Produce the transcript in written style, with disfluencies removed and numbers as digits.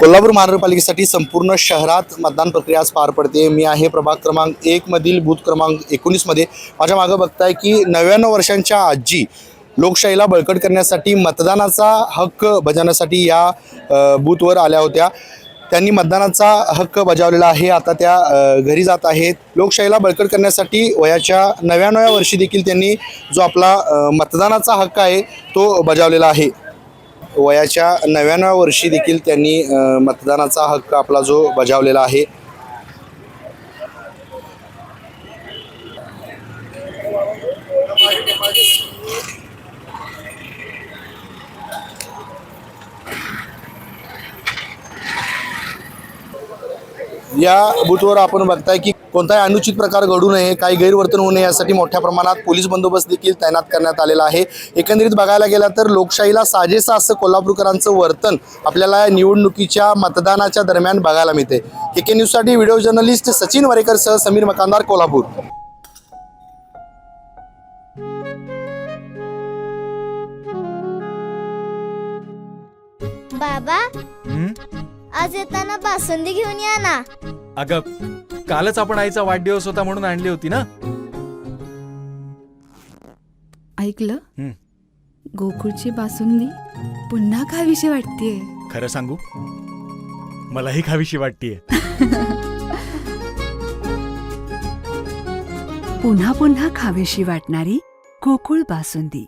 कोल्हापूर महानगरपालिकेसाठी संपूर्ण शहरात मतदान प्रक्रिया आज पार पडते। मी आहे प्रभाग क्रमांक 1 मधील बूथ क्रमांक 19 मध्ये। माझ्या मागे बघताय की 99 वर्षांच्या आजी लोकशाहीला बळकट करण्यासाठी मतदानाचा हक्क बजावण्यासाठी या बूथवर आल्या होत्या। त्यांनी मतदानाचा हक्क बजावलेला आहे। आता त्या घरी जात आहेत। लोकशाहीला बळकट करण्यासाठी वयाच्या 99व्या वर्षी देखील त्यांनी जो आपला मतदानाचा हक्क आहे तो बजावलेला आहे। वयाच्या 99व्या वर्षी देखील त्यांनी मतदानाचा हक्क आपला जो बजावलेला आहे। या बूथवर आपण बघताय की कोणताही अनुचित प्रकार घडू नये, काही गैरवर्तन होऊ नये यासाठी मोठ्या प्रमाणात पोलीस बंदोबस्त देखील तैनात करण्यात आलेला आहे। एकंदरीत बघायला गेला तर लोकशाहीला साजेसं असं कोल्हापूरकरांचं वर्तन आपल्याला निवडणुकीच्या मतदानाच्या दरम्यान बघायला मिळते। के न्यूजसाठी व्हिडिओ जर्नलिस्ट सचिन वरेकर सह समीर मकानदार, कोल्हापूर। बाबा आज येताना बासुंदी घेऊन या ना। अगं कालच आपण आईचा वाढदिवस होता म्हणून आणली होती ना। ऐकलं, गोकुळची बासुंदी पुन्हा खावीशी वाटतेय। खरं सांगू, मलाही खावीशी वाटतेय। पुन्हा पुन्हा खावीशी वाटणारी गोकुळ बासुंदी।